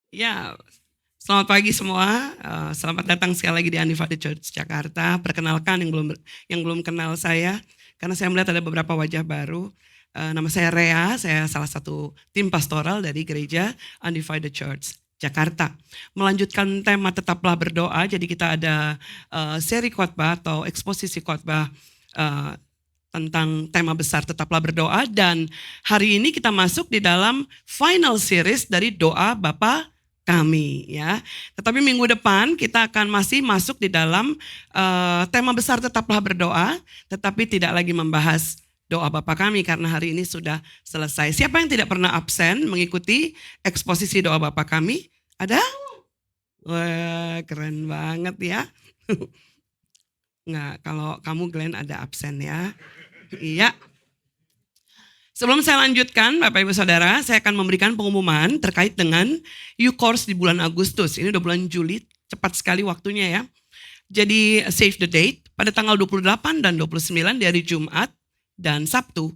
Ya, selamat pagi semua. Selamat datang sekali lagi di Undivided Church Jakarta. Perkenalkan yang belum kenal saya, karena saya melihat ada beberapa wajah baru. Nama saya Rea, saya salah satu tim pastoral dari gereja Undivided Church Jakarta. Melanjutkan tema tetaplah berdoa, jadi kita ada seri khotbah atau eksposisi khotbah eh, tentang tema besar tetaplah berdoa, dan hari ini kita masuk di dalam final series dari doa Bapa kami, ya. Tetapi minggu depan kita akan masih masuk di dalam tema besar tetaplah berdoa, tetapi tidak lagi membahas doa Bapa kami karena hari ini sudah selesai. Siapa yang tidak pernah absen mengikuti eksposisi doa Bapa kami? Ada? Wah, keren banget ya. Nggak, kalau kamu Glenn ada absen ya. Iya. Sebelum saya lanjutkan, Bapak Ibu Saudara, saya akan memberikan pengumuman terkait dengan U-Course di bulan Agustus. Ini udah bulan Juli, cepat sekali waktunya ya. Jadi save the date, pada tanggal 28 dan 29 di hari Jumat dan Sabtu,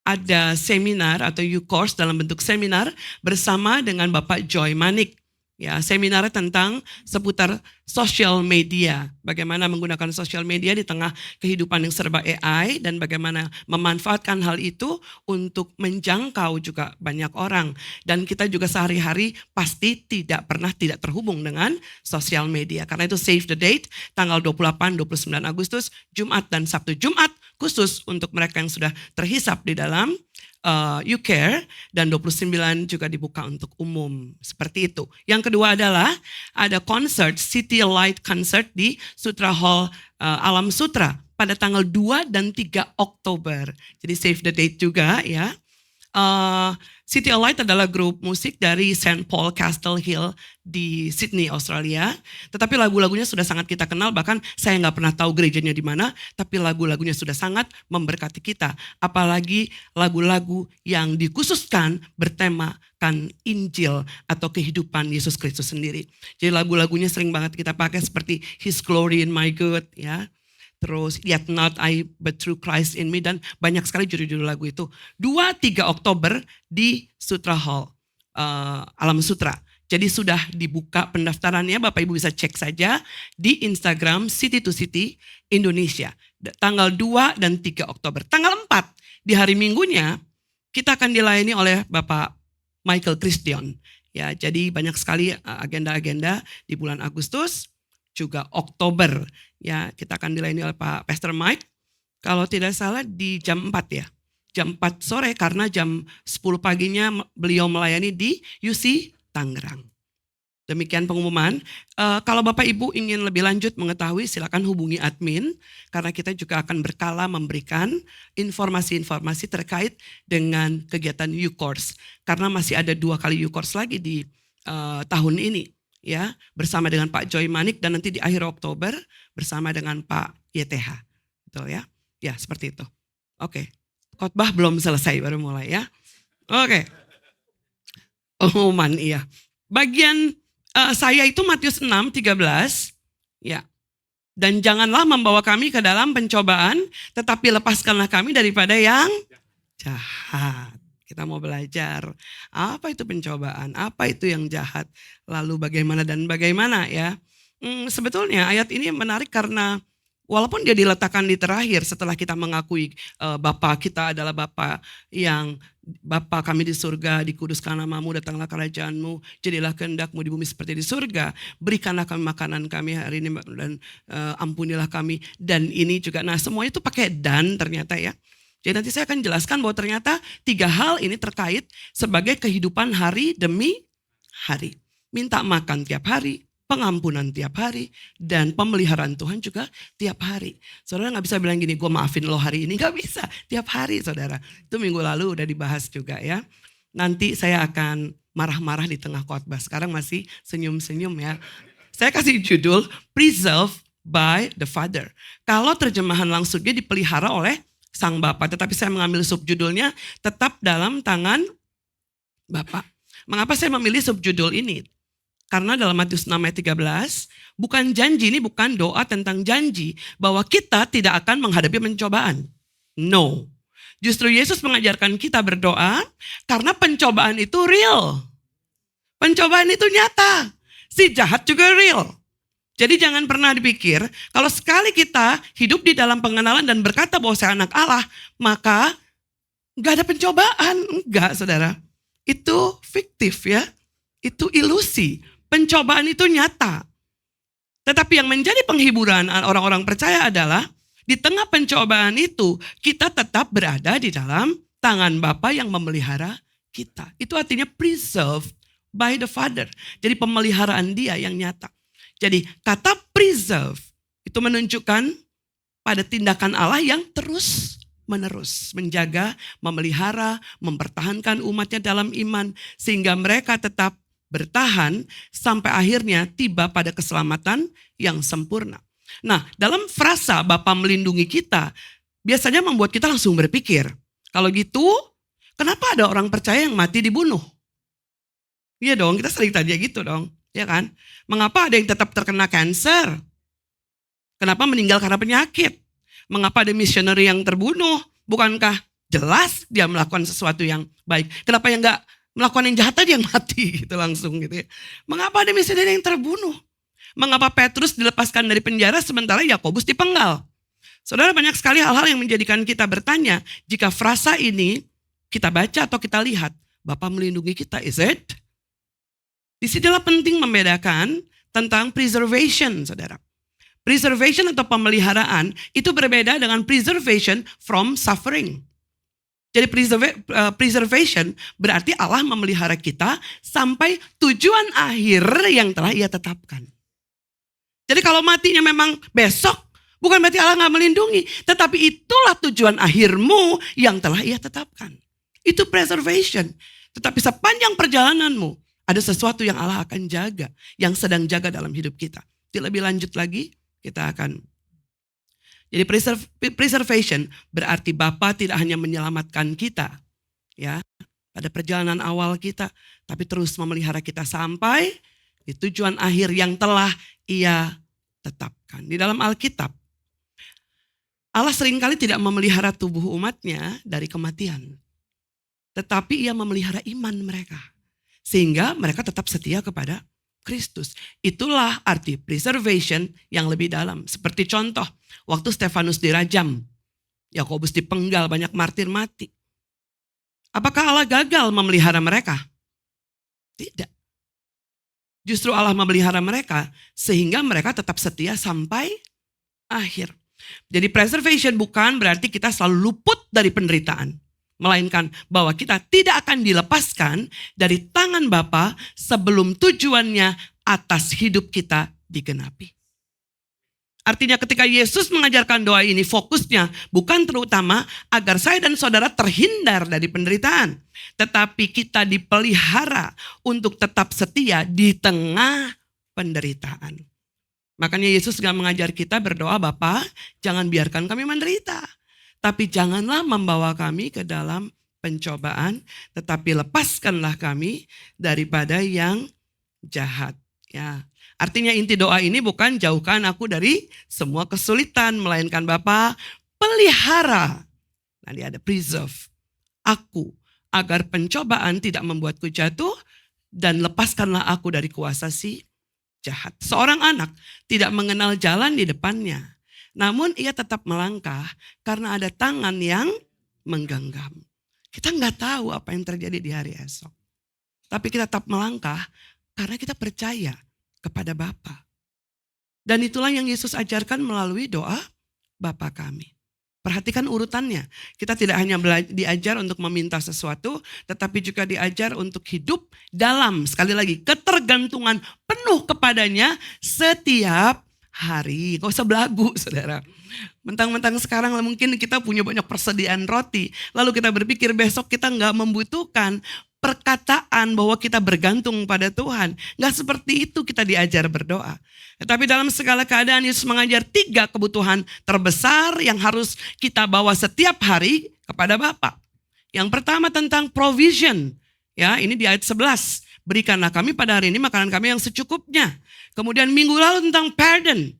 ada seminar atau U-Course dalam bentuk seminar bersama dengan Bapak Joy Manik. Ya, seminar tentang seputar social media, bagaimana menggunakan social media di tengah kehidupan yang serba AI dan bagaimana memanfaatkan hal itu untuk menjangkau juga banyak orang. Dan kita juga sehari-hari pasti tidak pernah tidak terhubung dengan social media. Karena itu save the date, tanggal 28-29 Agustus, Jumat dan Sabtu. Jumat khusus untuk mereka yang sudah terhisap di dalam U-Care, dan 29 juga dibuka untuk umum. Seperti itu. Yang kedua adalah ada concert, City Light Concert di Sutra Hall Alam Sutra pada tanggal 2 dan 3 Oktober. Jadi save the date juga ya. City Light adalah grup musik dari St. Paul Castle Hill di Sydney, Australia. Tetapi lagu-lagunya sudah sangat kita kenal, bahkan saya nggak pernah tahu gerejanya di mana, tapi lagu-lagunya sudah sangat memberkati kita. Apalagi lagu-lagu yang dikhususkan bertemakan Injil atau kehidupan Yesus Kristus sendiri. Jadi lagu-lagunya sering banget kita pakai seperti His Glory in My Good, ya. Terus Yet Not I But Through Christ in Me, dan banyak sekali judul-judul lagu itu. 2-3 Oktober di Sutra Hall, Alam Sutra. Jadi sudah dibuka pendaftarannya, Bapak Ibu bisa cek saja di Instagram City to City Indonesia. Tanggal 2 dan 3 Oktober. Tanggal 4 di hari Minggunya kita akan dilayani oleh Bapak Michael Christian. Ya, jadi banyak sekali agenda-agenda di bulan Agustus, juga Oktober. Ya, kita akan dilayani oleh Pak Pastor Mike. Kalau tidak salah di jam 4 ya. Jam 4 sore karena jam 10 paginya beliau melayani di UC Tangerang. Demikian pengumuman. Kalau Bapak Ibu ingin lebih lanjut mengetahui, silakan hubungi admin, karena kita juga akan berkala memberikan informasi-informasi terkait dengan kegiatan U-Course. Karena masih ada 2 kali U-Course lagi di tahun ini, ya, bersama dengan Pak Joy Manik, dan nanti di akhir Oktober bersama dengan Pak YTH. Betul ya? Ya, seperti itu. Oke. Khotbah belum selesai, baru mulai ya. Oke. Pengumuman, iya. Bagian saya itu Matius 6:13, ya. Dan janganlah membawa kami ke dalam pencobaan, tetapi lepaskanlah kami daripada yang jahat. Kita mau belajar apa itu pencobaan, apa itu yang jahat, lalu bagaimana dan bagaimana ya. Sebetulnya ayat ini menarik karena walaupun dia diletakkan di terakhir setelah kita mengakui Bapa kita adalah Bapa yang Bapa kami di surga, dikuduskan namamu, datanglah kerajaanmu, jadilah kehendakmu di bumi seperti di surga, berikanlah kami makanan kami hari ini, dan ampunilah kami, dan ini juga. Nah, semuanya itu pakai dan ternyata ya. Jadi nanti saya akan jelaskan bahwa ternyata 3 hal ini terkait sebagai kehidupan hari demi hari. Minta makan tiap hari, pengampunan tiap hari, dan pemeliharaan Tuhan juga tiap hari. Saudara gak bisa bilang gini, gue maafin lo hari ini. Gak bisa, tiap hari saudara. Itu minggu lalu udah dibahas juga ya. Nanti saya akan marah-marah di tengah khotbah. Sekarang masih senyum-senyum ya. Saya kasih judul, Preserved by the Father. Kalau terjemahan langsungnya dipelihara oleh Sang Bapa, tetapi saya mengambil subjudulnya tetap dalam tangan Bapa. Mengapa saya memilih subjudul ini? Karena dalam Matius 6 ayat 13, bukan janji, ini bukan doa tentang janji bahwa kita tidak akan menghadapi pencobaan. No. Justru Yesus mengajarkan kita berdoa karena pencobaan itu real. Pencobaan itu nyata. Si jahat juga real. Jadi jangan pernah dipikir, kalau sekali kita hidup di dalam pengenalan dan berkata bahwa saya anak Allah, maka gak ada pencobaan. Enggak, saudara. Itu fiktif ya. Itu ilusi. Pencobaan itu nyata. Tetapi yang menjadi penghiburan orang-orang percaya adalah, di tengah pencobaan itu, kita tetap berada di dalam tangan Bapa yang memelihara kita. Itu artinya preserved by the Father. Jadi pemeliharaan Dia yang nyata. Jadi kata preserve itu menunjukkan pada tindakan Allah yang terus menerus menjaga, memelihara, mempertahankan umatnya dalam iman sehingga mereka tetap bertahan sampai akhirnya tiba pada keselamatan yang sempurna. Nah, dalam frasa Bapa melindungi kita biasanya membuat kita langsung berpikir, kalau gitu kenapa ada orang percaya yang mati dibunuh? Iya dong, kita sering tanya gitu dong. Ya kan? Mengapa ada yang tetap terkena kanker? Kenapa meninggal karena penyakit? Mengapa ada misioneri yang terbunuh? Bukankah jelas dia melakukan sesuatu yang baik? Kenapa yang enggak melakukan yang jahat aja yang mati gitu langsung gitu ya? Mengapa ada misioneri yang terbunuh? Mengapa Petrus dilepaskan dari penjara sementara Yakobus dipenggal? Saudara, banyak sekali hal-hal yang menjadikan kita bertanya, jika frasa ini kita baca atau kita lihat, Bapa melindungi kita, is it? Di sinilah penting membedakan tentang preservation, saudara. Preservation atau pemeliharaan itu berbeda dengan preservation from suffering. Jadi preservation berarti Allah memelihara kita sampai tujuan akhir yang telah Ia tetapkan. Jadi kalau matinya memang besok, bukan berarti Allah nggak melindungi, tetapi itulah tujuan akhirmu yang telah Ia tetapkan. Itu preservation. Tetapi sepanjang perjalananmu, ada sesuatu yang Allah akan jaga, yang sedang jaga dalam hidup kita. Lebih lanjut lagi, kita akan. Jadi preservation berarti Bapa tidak hanya menyelamatkan kita, ya, pada perjalanan awal kita, tapi terus memelihara kita sampai di tujuan akhir yang telah Ia tetapkan. Di dalam Alkitab, Allah seringkali tidak memelihara tubuh umatnya dari kematian, tetapi Ia memelihara iman mereka. Sehingga mereka tetap setia kepada Kristus. Itulah arti preservation yang lebih dalam. Seperti contoh, waktu Stefanus dirajam, Yakobus dipenggal, banyak martir mati. Apakah Allah gagal memelihara mereka? Tidak. Justru Allah memelihara mereka sehingga mereka tetap setia sampai akhir. Jadi preservation bukan berarti kita selalu luput dari penderitaan. Melainkan bahwa kita tidak akan dilepaskan dari tangan Bapa sebelum tujuannya atas hidup kita digenapi. Artinya ketika Yesus mengajarkan doa ini, fokusnya bukan terutama agar saya dan saudara terhindar dari penderitaan. Tetapi kita dipelihara untuk tetap setia di tengah penderitaan. Makanya Yesus gak mengajar kita berdoa, Bapa jangan biarkan kami menderita. Tapi janganlah membawa kami ke dalam pencobaan, tetapi lepaskanlah kami daripada yang jahat. Ya, artinya inti doa ini bukan jauhkan aku dari semua kesulitan, melainkan Bapa pelihara. Nanti ada preserve aku agar pencobaan tidak membuatku jatuh dan lepaskanlah aku dari kuasa si jahat. Seorang anak tidak mengenal jalan di depannya. Namun ia tetap melangkah karena ada tangan yang menggenggam. Kita nggak tahu apa yang terjadi di hari esok. Tapi kita tetap melangkah karena kita percaya kepada Bapa. Dan itulah yang Yesus ajarkan melalui doa Bapa kami. Perhatikan urutannya. Kita tidak hanya diajar untuk meminta sesuatu, tetapi juga diajar untuk hidup dalam, sekali lagi, ketergantungan penuh kepadanya setiap hari. Gak usah belagu, saudara. Mentang-mentang sekarang mungkin kita punya banyak persediaan roti, lalu kita berpikir besok kita gak membutuhkan perkataan bahwa kita bergantung pada Tuhan. Gak seperti itu kita diajar berdoa. Tetapi dalam segala keadaan Yesus mengajar 3 kebutuhan terbesar yang harus kita bawa setiap hari kepada Bapa. Yang pertama tentang provision. Ya, ini di ayat 11. Berikanlah kami pada hari ini makanan kami yang secukupnya. Kemudian minggu lalu tentang pardon.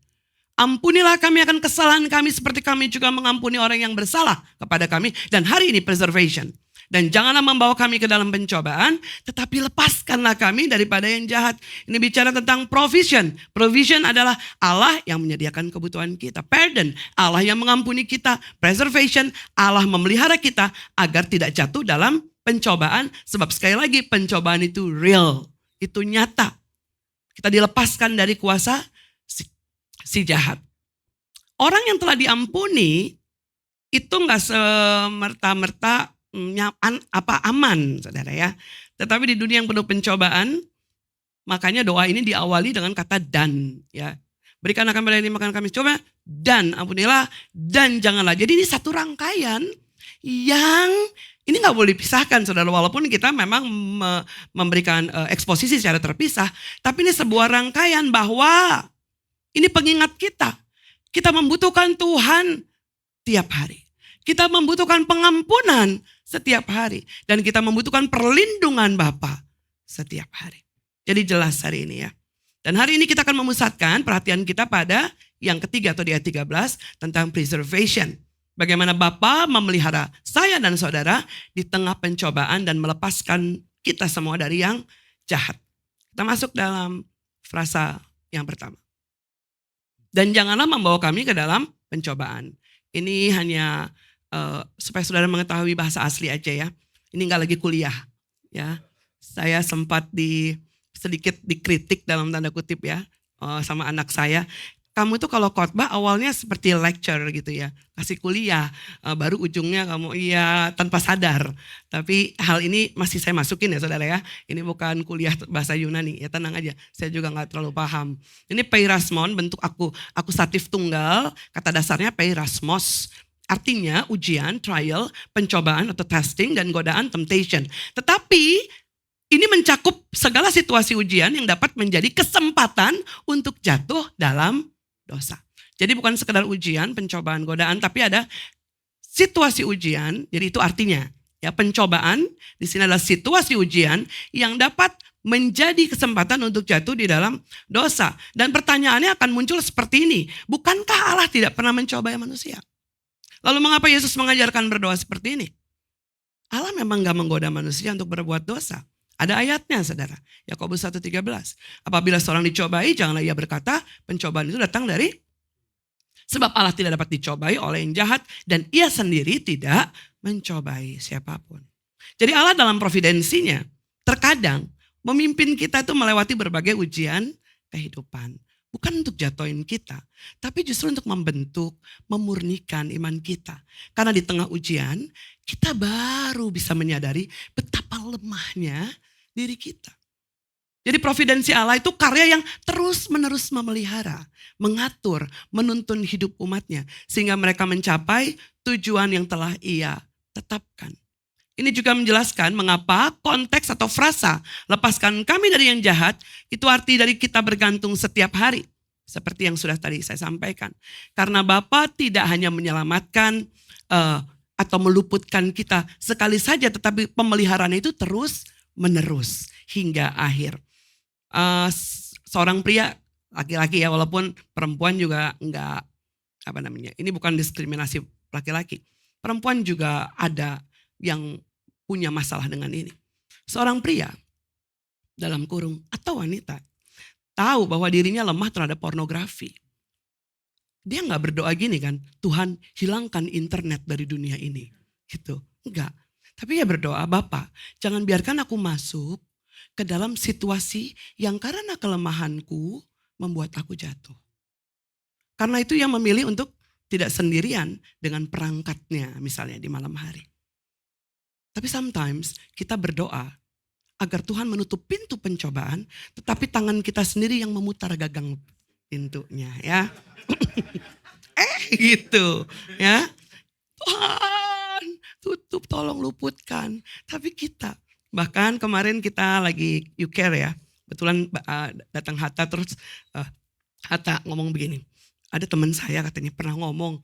Ampunilah kami akan kesalahan kami seperti kami juga mengampuni orang yang bersalah kepada kami. Dan hari ini preservation. Dan janganlah membawa kami ke dalam pencobaan, tetapi lepaskanlah kami daripada yang jahat. Ini bicara tentang provision. Provision adalah Allah yang menyediakan kebutuhan kita. Pardon, Allah yang mengampuni kita. Preservation, Allah memelihara kita agar tidak jatuh dalam pencobaan. Sebab sekali lagi pencobaan itu real, itu nyata. Kita dilepaskan dari kuasa si jahat. Orang yang telah diampuni itu nggak semerta-merta aman, saudara ya. Tetapi di dunia yang penuh pencobaan, makanya doa ini diawali dengan kata dan, ya. Berikan akan pada ini makan kami, coba dan ampunilah dan janganlah. Jadi ini satu rangkaian yang ini nggak boleh dipisahkan, saudara. Walaupun kita memang memberikan eksposisi secara terpisah, tapi ini sebuah rangkaian bahwa ini pengingat kita. Kita membutuhkan Tuhan tiap hari. Kita membutuhkan pengampunan setiap hari. Dan kita membutuhkan perlindungan Bapa setiap hari. Jadi jelas hari ini ya. Dan hari ini kita akan memusatkan perhatian kita pada yang ketiga atau di ayat 13 tentang preservation. Bagaimana Bapa memelihara saya dan saudara di tengah pencobaan dan melepaskan kita semua dari yang jahat. Kita masuk dalam frasa yang pertama. Dan janganlah membawa kami ke dalam pencobaan. Ini hanya supaya saudara mengetahui bahasa asli aja ya. Ini nggak lagi kuliah ya. Saya sempat sedikit dikritik dalam tanda kutip ya sama anak saya. Kamu tuh kalau khotbah awalnya seperti lecture gitu ya, kasih kuliah, baru ujungnya kamu iya tanpa sadar. Tapi hal ini masih saya masukin ya saudara ya. Ini bukan kuliah bahasa Yunani ya, tenang aja. Saya juga nggak terlalu paham. Ini peirasmon, bentuk akusatif tunggal, kata dasarnya peirasmos. Artinya ujian, trial, pencobaan atau testing dan godaan, temptation. Tetapi ini mencakup segala situasi ujian yang dapat menjadi kesempatan untuk jatuh dalam dosa. Jadi bukan sekedar ujian, pencobaan, godaan, tapi ada situasi ujian. Jadi itu artinya ya pencobaan di sini adalah situasi ujian yang dapat menjadi kesempatan untuk jatuh di dalam dosa. Dan pertanyaannya akan muncul seperti ini. Bukankah Allah tidak pernah mencobai manusia? Lalu mengapa Yesus mengajarkan berdoa seperti ini? Allah memang gak menggoda manusia untuk berbuat dosa. Ada ayatnya saudara. Yakobus 1:13. Apabila seorang dicobai, janganlah ia berkata pencobaan itu datang dari. Sebab Allah tidak dapat dicobai oleh yang jahat. Dan ia sendiri tidak mencobai siapapun. Jadi Allah dalam providensinya terkadang memimpin kita itu melewati berbagai ujian kehidupan. Bukan untuk jatuhin kita, tapi justru untuk membentuk, memurnikan iman kita. Karena di tengah ujian, kita baru bisa menyadari betapa lemahnya diri kita. Jadi providensi Allah itu karya yang terus-menerus memelihara, mengatur, menuntun hidup umatnya. Sehingga mereka mencapai tujuan yang telah Ia tetapkan. Ini juga menjelaskan mengapa konteks atau frasa lepaskan kami dari yang jahat itu arti dari kita bergantung setiap hari. Seperti yang sudah tadi saya sampaikan. Karena Bapa tidak hanya menyelamatkan atau meluputkan kita sekali saja, tetapi pemeliharaan itu terus menerus hingga akhir. Seorang pria, laki-laki ya, walaupun perempuan juga enggak, ini bukan diskriminasi laki-laki. Perempuan juga ada yang punya masalah dengan ini. Seorang pria dalam kurung atau wanita tahu bahwa dirinya lemah terhadap pornografi. Dia nggak berdoa gini kan, Tuhan hilangkan internet dari dunia ini. Gitu, enggak. Tapi dia berdoa, Bapa jangan biarkan aku masuk ke dalam situasi yang karena kelemahanku membuat aku jatuh. Karena itu yang memilih untuk tidak sendirian dengan perangkatnya misalnya di malam hari. Tapi sometimes kita berdoa agar Tuhan menutup pintu pencobaan, tetapi tangan kita sendiri yang memutar gagang pintunya ya. Gitu ya. Tuhan tutup, tolong luputkan. Tapi kita, bahkan kemarin kita lagi You Care ya. Betulan datang Hatta terus Hatta ngomong begini. Ada teman saya katanya pernah ngomong,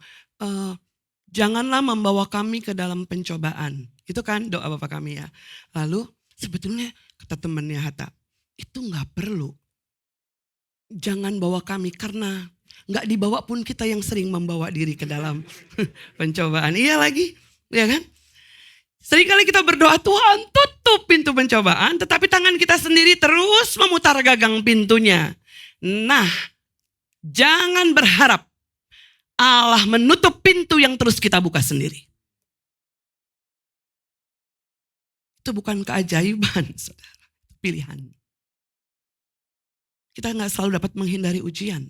janganlah membawa kami ke dalam pencobaan. Itu kan doa Bapak kami ya. Lalu sebetulnya kata temannya Hatta, itu gak perlu. Jangan bawa kami karena gak dibawa pun kita yang sering membawa diri ke dalam pencobaan. Iya lagi, ya kan? Seringkali kita berdoa, Tuhan tutup pintu pencobaan, tetapi tangan kita sendiri terus memutar gagang pintunya. Nah, jangan berharap Allah menutup pintu yang terus kita buka sendiri. Itu bukan keajaiban, saudara. Pilihan. Kita nggak selalu dapat menghindari ujian.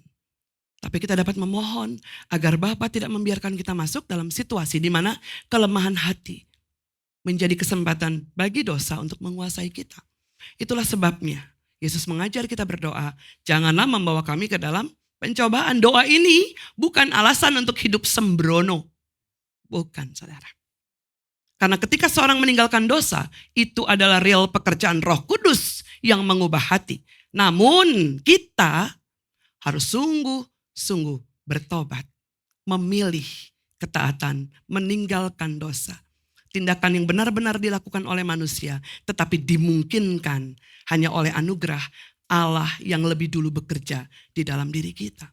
Tapi kita dapat memohon agar Bapa tidak membiarkan kita masuk dalam situasi di mana kelemahan hati menjadi kesempatan bagi dosa untuk menguasai kita. Itulah sebabnya Yesus mengajar kita berdoa, janganlah membawa kami ke dalam pencobaan. Doa ini bukan alasan untuk hidup sembrono. Bukan, saudara. Karena ketika seorang meninggalkan dosa, itu adalah real pekerjaan Roh Kudus yang mengubah hati. Namun kita harus sungguh-sungguh bertobat, memilih ketaatan, meninggalkan dosa. Tindakan yang benar-benar dilakukan oleh manusia, tetapi dimungkinkan hanya oleh anugerah Allah yang lebih dulu bekerja di dalam diri kita.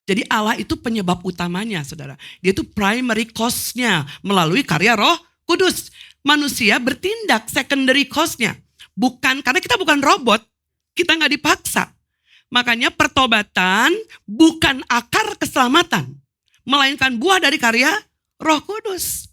Jadi Allah itu penyebab utamanya, saudara. Dia itu primary cause-nya melalui karya Roh Kudus. Manusia bertindak secondary cause-nya. Bukan, karena kita bukan robot, kita nggak dipaksa. Makanya pertobatan bukan akar keselamatan, melainkan buah dari karya Roh Kudus.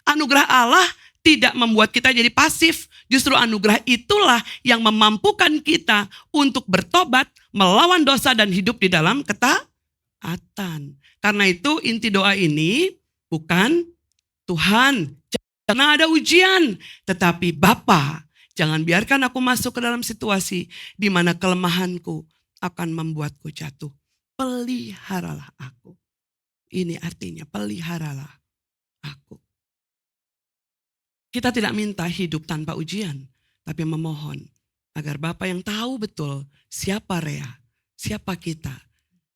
Anugerah Allah tidak membuat kita jadi pasif. Justru anugerah itulah yang memampukan kita untuk bertobat, melawan dosa dan hidup di dalam ketaatan. Karena itu inti doa ini bukan Tuhan, jangan ada ujian. Tetapi Bapa, jangan biarkan aku masuk ke dalam situasi di mana kelemahanku akan membuatku jatuh. Peliharalah aku. Ini artinya peliharalah aku. Kita tidak minta hidup tanpa ujian, tapi memohon agar Bapa yang tahu betul siapa Rea, siapa kita,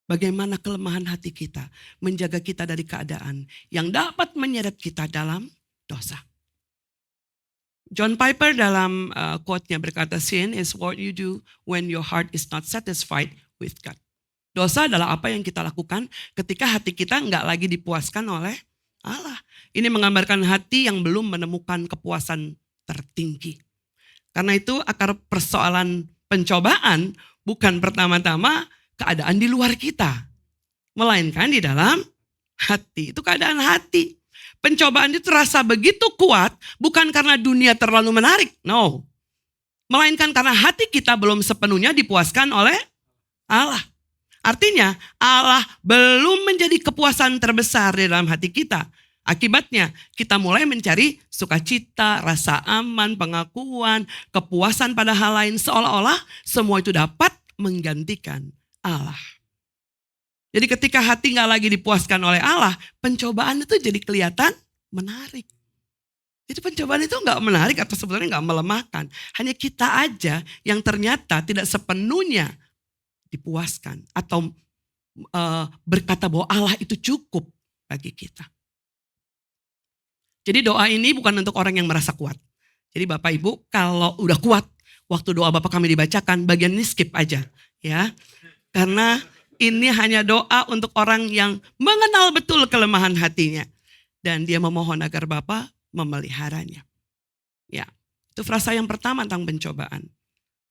bagaimana kelemahan hati kita, menjaga kita dari keadaan yang dapat menyeret kita dalam dosa. John Piper dalam quote-nya berkata, sin is what you do when your heart is not satisfied with God. Dosa adalah apa yang kita lakukan ketika hati kita nggak lagi dipuaskan oleh Allah. Ini menggambarkan hati yang belum menemukan kepuasan tertinggi. Karena itu akar persoalan pencobaan bukan pertama-tama keadaan di luar kita, melainkan di dalam hati. Itu keadaan hati. Pencobaan itu terasa begitu kuat bukan karena dunia terlalu menarik, no. Melainkan karena hati kita belum sepenuhnya dipuaskan oleh Allah. Artinya Allah belum menjadi kepuasan terbesar di dalam hati kita. Akibatnya kita mulai mencari sukacita, rasa aman, pengakuan, kepuasan pada hal lain. Seolah-olah semua itu dapat menggantikan Allah. Jadi ketika hati gak lagi dipuaskan oleh Allah, pencobaan itu jadi kelihatan menarik. Jadi pencobaan itu gak menarik atau sebetulnya gak melemahkan. Hanya kita aja yang ternyata tidak sepenuhnya dipuaskan. Atau berkata bahwa Allah itu cukup bagi kita. Jadi doa ini bukan untuk orang yang merasa kuat. Jadi Bapak Ibu kalau udah kuat, waktu doa Bapak kami dibacakan, bagian ini skip aja. Ya, karena ini hanya doa untuk orang yang mengenal betul kelemahan hatinya. Dan dia memohon agar Bapak memeliharanya. Ya, itu frasa yang pertama tentang pencobaan.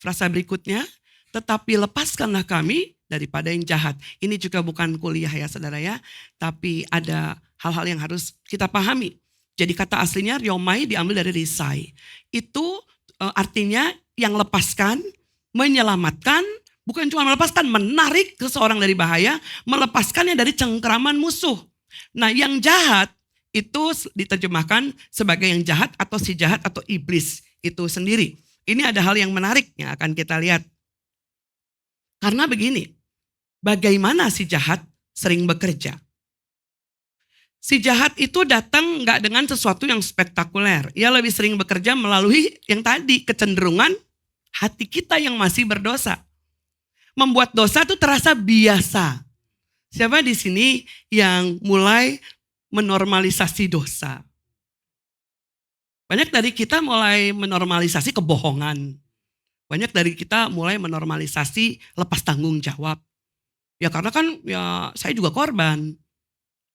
Frasa berikutnya, tetapi lepaskanlah kami daripada yang jahat. Ini juga bukan kuliah ya saudara ya, tapi ada hal-hal yang harus kita pahami. Jadi kata aslinya riomai diambil dari risai. Itu artinya yang lepaskan, menyelamatkan, bukan cuma melepaskan, menarik seseorang dari bahaya, melepaskannya dari cengkeraman musuh. Nah yang jahat itu diterjemahkan sebagai yang jahat atau si jahat atau iblis itu sendiri. Ini ada hal yang menarik yang akan kita lihat. Karena begini, bagaimana si jahat sering bekerja? Si jahat itu datang gak dengan sesuatu yang spektakuler. Ia lebih sering bekerja melalui yang tadi, kecenderungan hati kita yang masih berdosa. Membuat dosa itu terasa biasa. Siapa di sini yang mulai menormalisasi dosa? Banyak dari kita mulai menormalisasi kebohongan. Banyak dari kita mulai menormalisasi lepas tanggung jawab. Ya karena kan ya saya juga korban.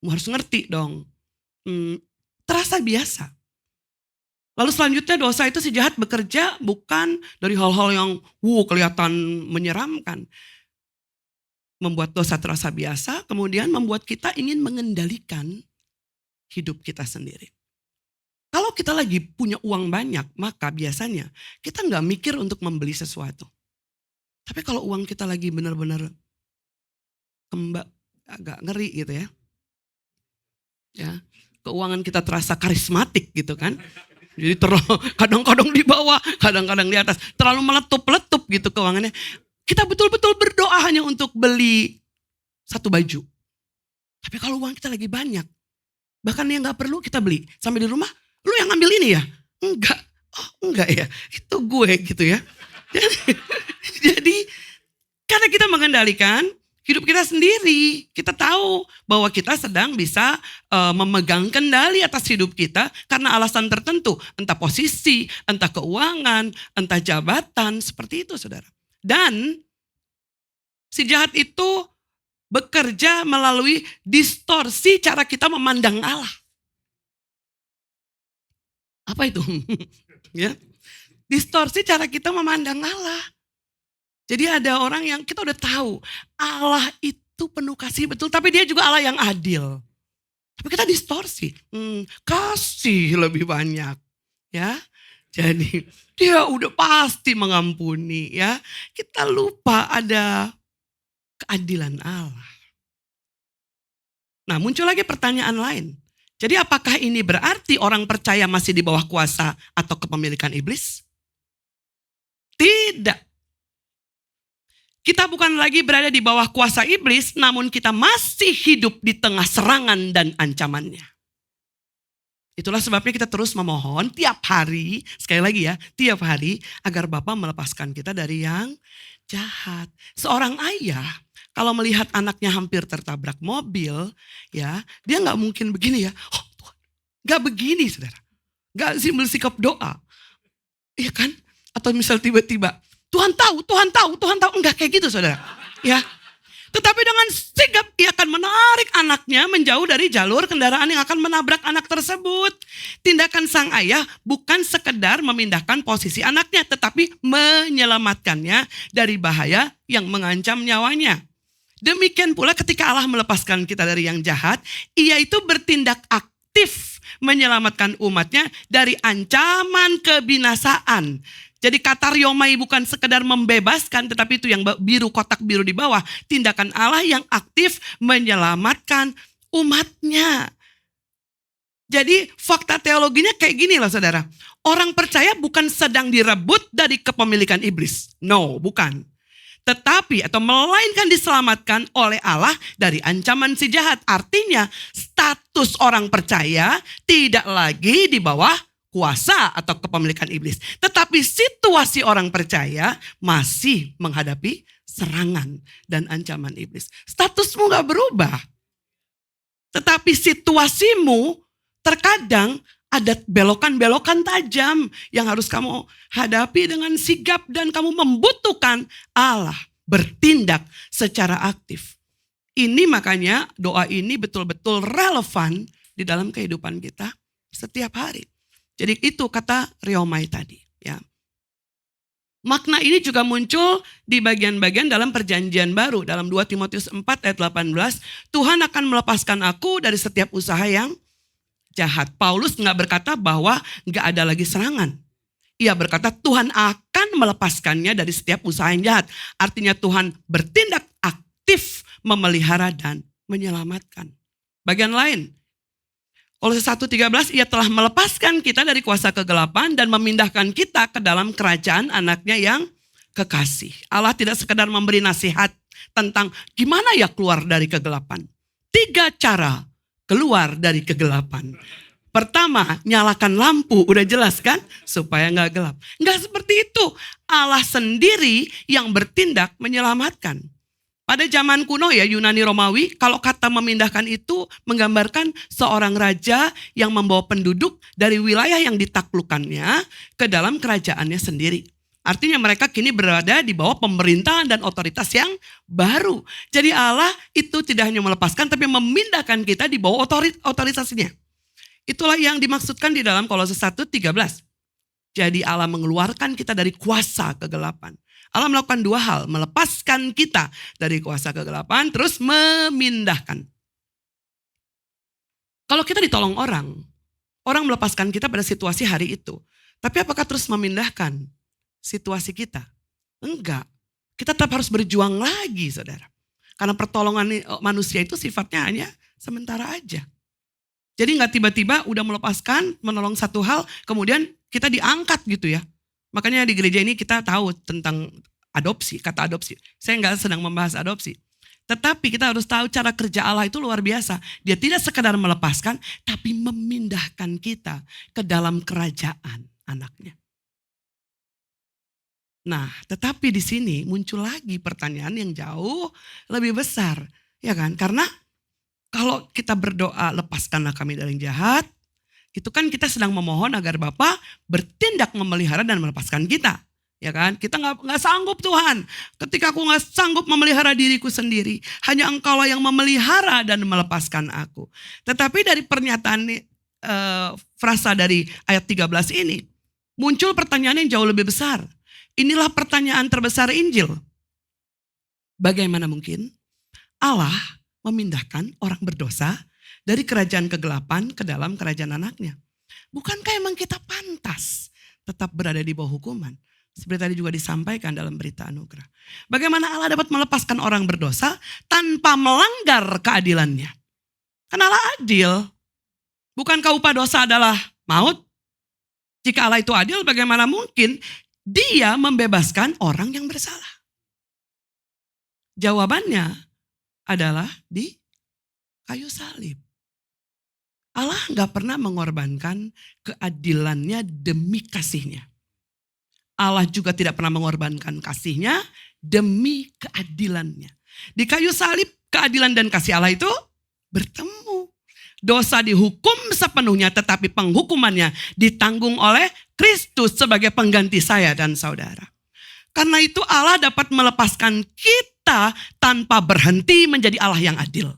Harus ngerti dong. Terasa biasa. Lalu selanjutnya dosa itu si jahat bekerja bukan dari hal-hal yang kelihatan menyeramkan. Membuat dosa terasa biasa, kemudian membuat kita ingin mengendalikan hidup kita sendiri. Kalau kita lagi punya uang banyak, maka biasanya kita nggak mikir untuk membeli sesuatu. Tapi kalau uang kita lagi benar-benar agak ngeri gitu ya. Ya, keuangan kita terasa karismatik gitu kan. Jadi kadang-kadang di bawah, kadang-kadang di atas. Terlalu meletup-letup gitu keuangannya. Kita betul-betul berdoa hanya untuk beli satu baju. Tapi kalau uang kita lagi banyak, bahkan yang gak perlu kita beli. Sampai di rumah, lu yang ngambil ini ya? Enggak, oh enggak ya, itu gue gitu ya. Jadi karena kita mengendalikan hidup kita sendiri, kita tahu bahwa kita sedang bisa memegang kendali atas hidup kita karena alasan tertentu. Entah posisi, entah keuangan, entah jabatan, seperti itu saudara. Dan si jahat itu bekerja melalui distorsi cara kita memandang Allah. Apa itu? Ya, distorsi cara kita memandang Allah. Jadi ada orang yang kita udah tahu Allah itu penuh kasih betul, tapi dia juga Allah yang adil. Tapi kita distorsi, kasih lebih banyak, ya. Jadi dia udah pasti mengampuni, ya. Kita lupa ada keadilan Allah. Nah, muncul lagi pertanyaan lain. Jadi apakah ini berarti orang percaya masih di bawah kuasa atau kepemilikan iblis? Tidak. Kita bukan lagi berada di bawah kuasa iblis, namun kita masih hidup di tengah serangan dan ancamannya. Itulah sebabnya kita terus memohon tiap hari, sekali lagi ya, tiap hari agar Bapa melepaskan kita dari yang jahat. Seorang ayah kalau melihat anaknya hampir tertabrak mobil, ya, dia nggak mungkin begini ya. Oh Tuhan, nggak begini saudara, nggak simbol sikap doa, iya kan? Atau misal tiba-tiba Tuhan tahu, enggak kayak gitu saudara. Ya. Tetapi dengan sigap ia akan menarik anaknya menjauh dari jalur kendaraan yang akan menabrak anak tersebut. Tindakan sang ayah bukan sekedar memindahkan posisi anaknya, tetapi menyelamatkannya dari bahaya yang mengancam nyawanya. Demikian pula ketika Allah melepaskan kita dari yang jahat, ia itu bertindak aktif menyelamatkan umatnya dari ancaman kebinasaan. Jadi kata riomai bukan sekedar membebaskan, tetapi itu yang biru, kotak biru di bawah. Tindakan Allah yang aktif menyelamatkan umatnya. Jadi fakta teologinya kayak gini loh saudara. Orang percaya bukan sedang direbut dari kepemilikan iblis. No, bukan. Tetapi atau melainkan diselamatkan oleh Allah dari ancaman si jahat. Artinya status orang percaya tidak lagi di bawah kuasa atau kepemilikan iblis. Tetapi situasi orang percaya masih menghadapi serangan dan ancaman iblis. Statusmu gak berubah. Tetapi situasimu terkadang ada belokan-belokan tajam yang harus kamu hadapi dengan sigap dan kamu membutuhkan Allah bertindak secara aktif. Ini makanya doa ini betul-betul relevan di dalam kehidupan kita setiap hari. Jadi itu kata riomai tadi. Ya. Makna ini juga muncul di bagian-bagian dalam perjanjian baru. Dalam 2 Timotius 4 ayat 18. Tuhan akan melepaskan aku dari setiap usaha yang jahat. Paulus gak berkata bahwa gak ada lagi serangan. Ia berkata Tuhan akan melepaskannya dari setiap usaha yang jahat. Artinya Tuhan bertindak aktif memelihara dan menyelamatkan. Bagian lain. Kolose 1:13, ia telah melepaskan kita dari kuasa kegelapan dan memindahkan kita ke dalam kerajaan anaknya yang kekasih. Allah tidak sekedar memberi nasihat tentang gimana ya keluar dari kegelapan. 3 cara keluar dari kegelapan. Pertama, nyalakan lampu, udah jelas kan? Supaya gak gelap. Gak seperti itu. Allah sendiri yang bertindak menyelamatkan. Pada zaman kuno ya Yunani Romawi, kalau kata memindahkan itu menggambarkan seorang raja yang membawa penduduk dari wilayah yang ditaklukkannya ke dalam kerajaannya sendiri. Artinya mereka kini berada di bawah pemerintahan dan otoritas yang baru. Jadi Allah itu tidak hanya melepaskan tapi memindahkan kita di bawah otoritasnya. Itulah yang dimaksudkan di dalam Kolose 1:13. Jadi Allah mengeluarkan kita dari kuasa kegelapan. Allah melakukan dua hal, melepaskan kita dari kuasa kegelapan, terus memindahkan. Kalau kita ditolong orang melepaskan kita pada situasi hari itu. Tapi apakah terus memindahkan situasi kita? Enggak. Kita tetap harus berjuang lagi, saudara. Karena pertolongan manusia itu sifatnya hanya sementara aja. Jadi gak tiba-tiba udah melepaskan, menolong satu hal, kemudian kita diangkat gitu ya. Makanya di gereja ini kita tahu tentang adopsi, kata adopsi. Saya gak sedang membahas adopsi. Tetapi kita harus tahu cara kerja Allah itu luar biasa. Dia tidak sekadar melepaskan, tapi memindahkan kita ke dalam kerajaan anaknya. Nah, tetapi di sini muncul lagi pertanyaan yang jauh lebih besar. Ya kan? Karena kalau kita berdoa, lepaskanlah kami dari yang jahat, itu kan kita sedang memohon agar Bapa bertindak memelihara dan melepaskan kita. Ya kan? Kita nggak sanggup Tuhan. Ketika aku nggak sanggup memelihara diriku sendiri, hanya Engkaulah yang memelihara dan melepaskan aku. Tetapi dari pernyataan frasa dari ayat 13 ini, muncul pertanyaan yang jauh lebih besar. Inilah pertanyaan terbesar Injil. Bagaimana mungkin Allah memindahkan orang berdosa dari kerajaan kegelapan ke dalam kerajaan anaknya? Bukankah emang kita pantas tetap berada di bawah hukuman? Seperti tadi juga disampaikan dalam berita anugerah. Bagaimana Allah dapat melepaskan orang berdosa tanpa melanggar keadilannya? Karena Allah adil. Bukankah upah dosa adalah maut? Jika Allah itu adil, bagaimana mungkin Dia membebaskan orang yang bersalah? Jawabannya adalah di kayu salib. Allah gak pernah mengorbankan keadilannya demi kasihnya. Allah juga tidak pernah mengorbankan kasihnya demi keadilannya. Di kayu salib keadilan dan kasih Allah itu bertemu. Dosa dihukum sepenuhnya, tetapi penghukumannya ditanggung oleh Kristus sebagai pengganti saya dan saudara. Karena itu Allah dapat melepaskan kita tanpa berhenti menjadi Allah yang adil.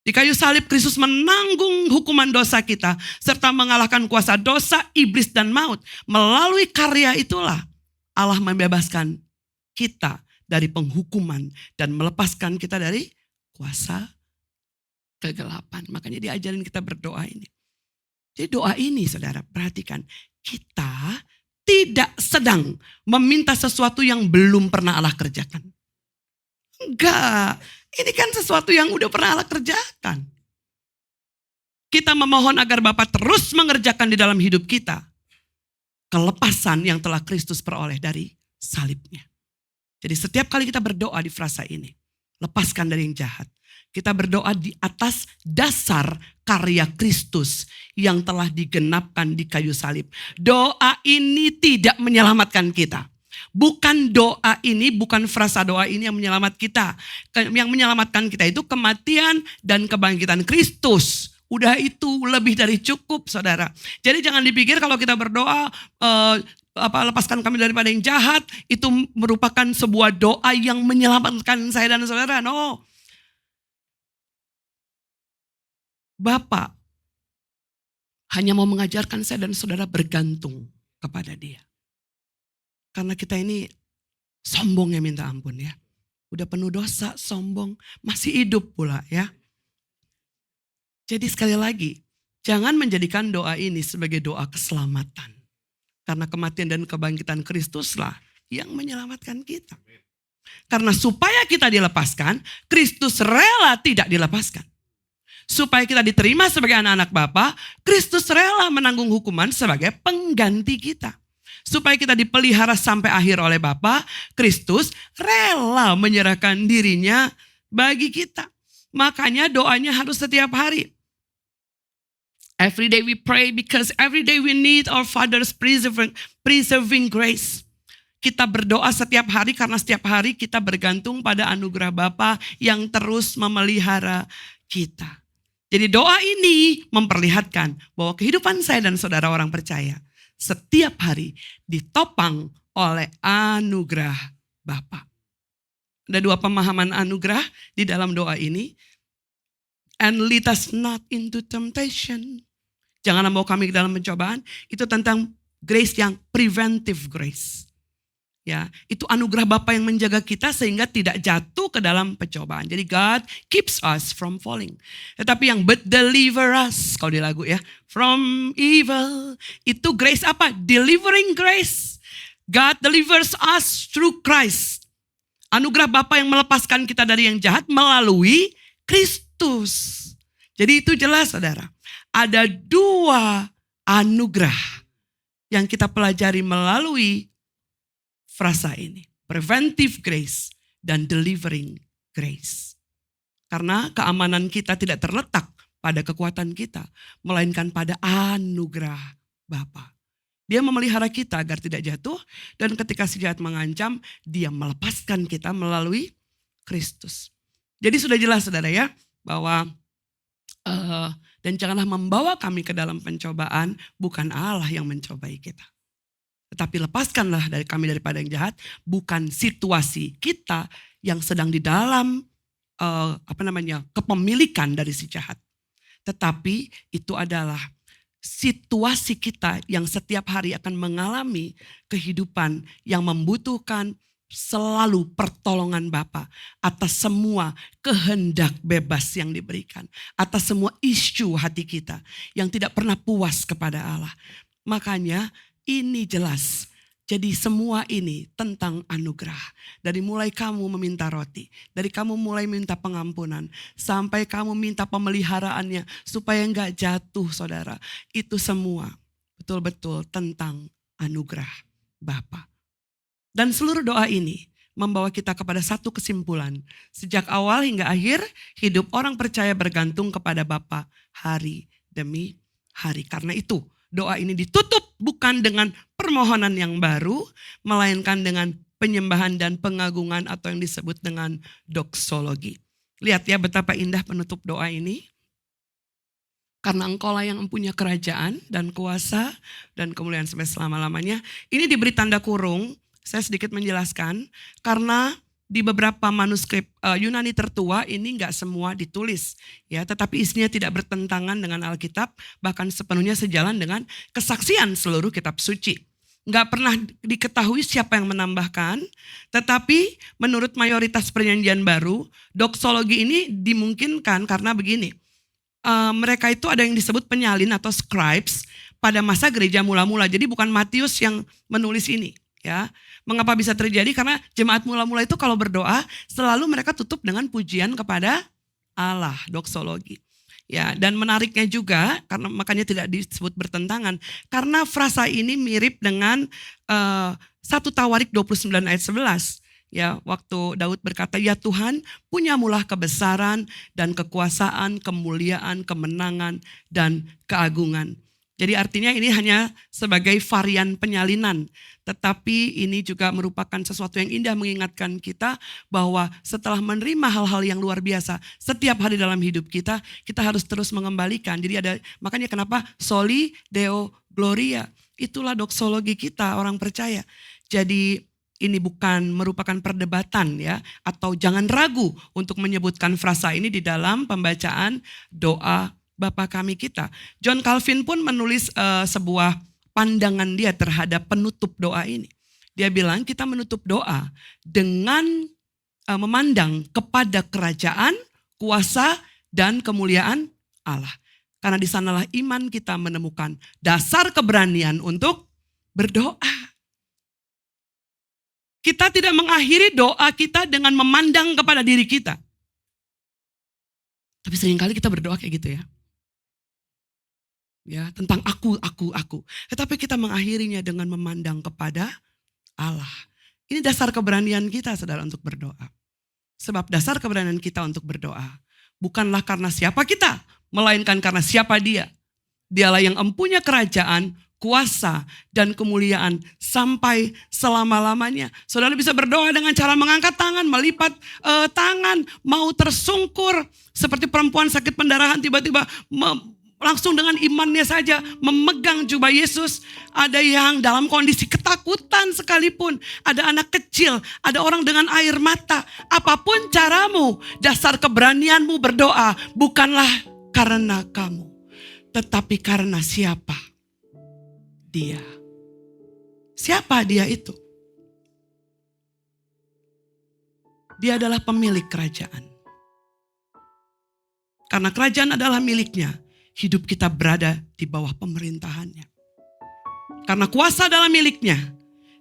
Di kayu salib Kristus menanggung hukuman dosa kita serta mengalahkan kuasa dosa, iblis dan maut. Melalui karya itulah Allah membebaskan kita dari penghukuman dan melepaskan kita dari kuasa kegelapan. Makanya diajarin kita berdoa ini. Jadi doa ini saudara perhatikan, kita tidak sedang meminta sesuatu yang belum pernah Allah kerjakan. Enggak, ini kan sesuatu yang udah pernah Allah kerjakan. Kita memohon agar Bapa terus mengerjakan di dalam hidup kita kelepasan yang telah Kristus peroleh dari salibnya. Jadi setiap kali kita berdoa di frasa ini, lepaskan dari yang jahat. Kita berdoa di atas dasar karya Kristus yang telah digenapkan di kayu salib. Doa ini tidak menyelamatkan kita. Bukan doa ini, bukan frasa doa ini yang menyelamatkan kita. Yang menyelamatkan kita itu kematian dan kebangkitan Kristus. Udah itu lebih dari cukup saudara. Jadi jangan dipikir kalau kita berdoa lepaskan kami daripada yang jahat, itu merupakan sebuah doa yang menyelamatkan saya dan saudara. No. Bapak hanya mau mengajarkan saya dan saudara bergantung kepada Dia. Karena kita ini sombong ya, minta ampun ya. Udah penuh dosa, sombong, masih hidup pula ya. Jadi sekali lagi, jangan menjadikan doa ini sebagai doa keselamatan. Karena kematian dan kebangkitan Kristuslah yang menyelamatkan kita. Karena supaya kita dilepaskan, Kristus rela tidak dilepaskan. Supaya kita diterima sebagai anak-anak Bapa, Kristus rela menanggung hukuman sebagai pengganti kita. Supaya kita dipelihara sampai akhir oleh Bapa, Kristus rela menyerahkan dirinya bagi kita. Makanya doanya harus setiap hari. Every day we pray because every day we need our Father's preserving grace. Kita berdoa setiap hari karena setiap hari kita bergantung pada anugerah Bapa yang terus memelihara kita. Jadi doa ini memperlihatkan bahwa kehidupan saya dan saudara orang percaya setiap hari ditopang oleh anugerah Bapa. Ada dua pemahaman anugerah di dalam doa ini. And lead us not into temptation. Jangan membawa kami ke dalam pencobaan. Itu tentang grace yang preventive grace. Ya, itu anugerah Bapa yang menjaga kita sehingga tidak jatuh ke dalam pencobaan. Jadi God keeps us from falling. Tetapi yang but deliver us, kalau di lagu ya, from evil, itu grace apa? Delivering grace. God delivers us through Christ. Anugerah Bapa yang melepaskan kita dari yang jahat melalui Kristus. Jadi itu jelas saudara. Ada dua anugerah yang kita pelajari melalui frasa ini. Preventive grace dan delivering grace. Karena keamanan kita tidak terletak pada kekuatan kita. Melainkan pada anugerah Bapa. Dia memelihara kita agar tidak jatuh. Dan ketika si jahat mengancam, dia melepaskan kita melalui Kristus. Jadi sudah jelas saudara ya. Bahwa dan janganlah membawa kami ke dalam pencobaan. Bukan Allah yang mencobai kita. Tetapi lepaskanlah dari kami daripada yang jahat. Bukan situasi kita yang sedang di dalam kepemilikan dari si jahat. Tetapi itu adalah situasi kita yang setiap hari akan mengalami kehidupan yang membutuhkan selalu pertolongan Bapa atas semua kehendak bebas yang diberikan. Atas semua isu hati kita yang tidak pernah puas kepada Allah. Makanya ini jelas. Jadi semua ini tentang anugerah. Dari mulai kamu meminta roti. Dari kamu mulai minta pengampunan. Sampai kamu minta pemeliharaannya. Supaya enggak jatuh saudara. Itu semua betul-betul tentang anugerah Bapa. Dan seluruh doa ini membawa kita kepada satu kesimpulan. Sejak awal hingga akhir hidup orang percaya bergantung kepada Bapa hari demi hari. Karena itu doa ini ditutup bukan dengan permohonan yang baru, melainkan dengan penyembahan dan pengagungan atau yang disebut dengan doksologi. Lihat ya betapa indah penutup doa ini. Karena engkaulah yang mempunyai kerajaan dan kuasa dan kemuliaan sampai selama-lamanya. Ini diberi tanda kurung, saya sedikit menjelaskan. Karena di beberapa manuskrip Yunani tertua ini enggak semua ditulis. Ya, tetapi isinya tidak bertentangan dengan Alkitab. Bahkan sepenuhnya sejalan dengan kesaksian seluruh kitab suci. Enggak pernah diketahui siapa yang menambahkan. Tetapi menurut mayoritas perjanjian baru, doksologi ini dimungkinkan karena begini. Mereka itu ada yang disebut penyalin atau scribes pada masa gereja mula-mula. Jadi bukan Matius yang menulis ini. Ya, mengapa bisa terjadi? Karena jemaat mula-mula itu kalau berdoa selalu mereka tutup dengan pujian kepada Allah, doksologi. Ya, dan menariknya juga karena makanya tidak disebut bertentangan karena frasa ini mirip dengan 1 Tawarik 29 ayat 11. Ya, waktu Daud berkata, "Ya Tuhan, punyamulah kebesaran dan kekuasaan, kemuliaan, kemenangan dan keagungan." Jadi artinya ini hanya sebagai varian penyalinan. Tetapi ini juga merupakan sesuatu yang indah mengingatkan kita bahwa setelah menerima hal-hal yang luar biasa setiap hari dalam hidup kita, kita harus terus mengembalikan. Jadi makanya kenapa Soli Deo Gloria. Itulah doksologi kita orang percaya. Jadi ini bukan merupakan perdebatan ya, atau jangan ragu untuk menyebutkan frasa ini di dalam pembacaan doa Bapa kami kita. John Calvin pun menulis sebuah pandangan dia terhadap penutup doa ini. Dia bilang kita menutup doa dengan memandang kepada kerajaan, kuasa, dan kemuliaan Allah. Karena di sanalah iman kita menemukan dasar keberanian untuk berdoa. Kita tidak mengakhiri doa kita dengan memandang kepada diri kita. Tapi seringkali kita berdoa kayak gitu ya. Ya, tentang aku. Tetapi kita mengakhirinya dengan memandang kepada Allah. Ini dasar keberanian kita saudara untuk berdoa. Sebab dasar keberanian kita untuk berdoa bukanlah karena siapa kita, melainkan karena siapa Dia. Dialah yang empunya kerajaan, kuasa, dan kemuliaan sampai selama-lamanya. Saudara bisa berdoa dengan cara mengangkat tangan, melipat tangan, mau tersungkur. Seperti perempuan sakit pendarahan tiba-tiba langsung dengan imannya saja memegang jubah Yesus. Ada yang dalam kondisi ketakutan sekalipun. Ada anak kecil, ada orang dengan air mata. Apapun caramu, dasar keberanianmu berdoa bukanlah karena kamu, tetapi karena siapa Dia. Siapa dia itu? Dia adalah pemilik kerajaan. Karena kerajaan adalah miliknya, hidup kita berada di bawah pemerintahannya. Karena kuasa adalah miliknya,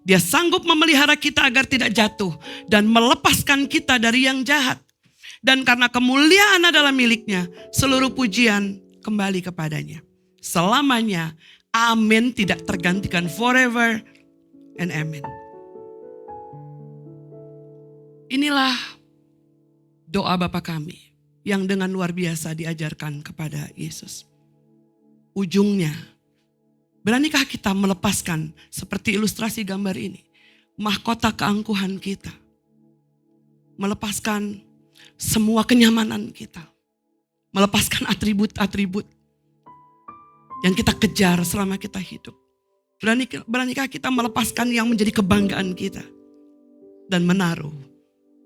dia sanggup memelihara kita agar tidak jatuh dan melepaskan kita dari yang jahat. Dan karena kemuliaan adalah miliknya, seluruh pujian kembali kepadanya. Selamanya, amin, tidak tergantikan, forever and amen. Inilah doa Bapa kami yang dengan luar biasa diajarkan kepada Yesus. Ujungnya, beranikah kita melepaskan seperti ilustrasi gambar ini, mahkota keangkuhan kita, melepaskan semua kenyamanan kita, melepaskan atribut-atribut yang kita kejar selama kita hidup. Beranikah kita melepaskan yang menjadi kebanggaan kita dan menaruh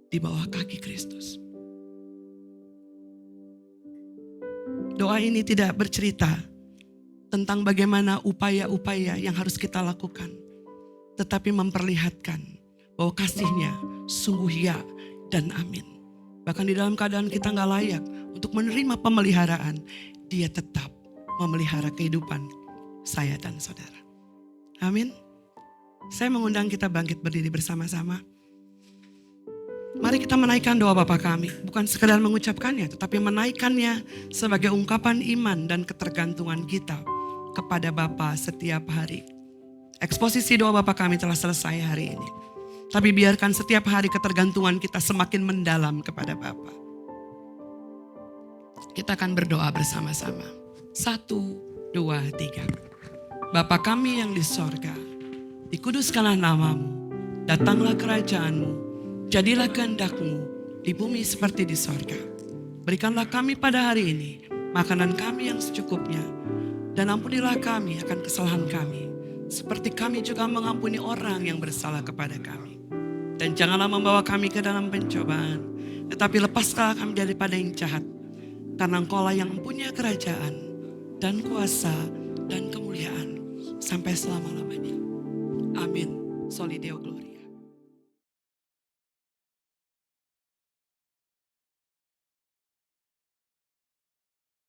di bawah kaki Kristus. Doa ini tidak bercerita tentang bagaimana upaya-upaya yang harus kita lakukan, tetapi memperlihatkan bahwa kasih-Nya sungguh ya dan amin. Bahkan di dalam keadaan kita gak layak untuk menerima pemeliharaan, Dia tetap memelihara kehidupan saya dan saudara. Amin. Saya mengundang kita bangkit berdiri bersama-sama. Mari kita menaikkan doa Bapa kami. Bukan sekedar mengucapkannya, tetapi menaikkannya sebagai ungkapan iman dan ketergantungan kita kepada Bapa setiap hari. Eksposisi doa Bapa kami telah selesai hari ini. Tapi biarkan setiap hari ketergantungan kita semakin mendalam kepada Bapa. Kita akan berdoa bersama-sama. 1, 2, 3. Bapa kami yang di sorga, dikuduskanlah namamu, datanglah kerajaanmu. Jadilah kehendak-Mu di bumi seperti di sorga. Berikanlah kami pada hari ini makanan kami yang secukupnya. Dan ampunilah kami akan kesalahan kami, seperti kami juga mengampuni orang yang bersalah kepada kami. Dan janganlah membawa kami ke dalam pencobaan, tetapi lepaskanlah kami daripada yang jahat. Karena Engkau-lah yang mempunyai kerajaan dan kuasa dan kemuliaan sampai selama-lamanya. Amin. Soli Deo Gloria.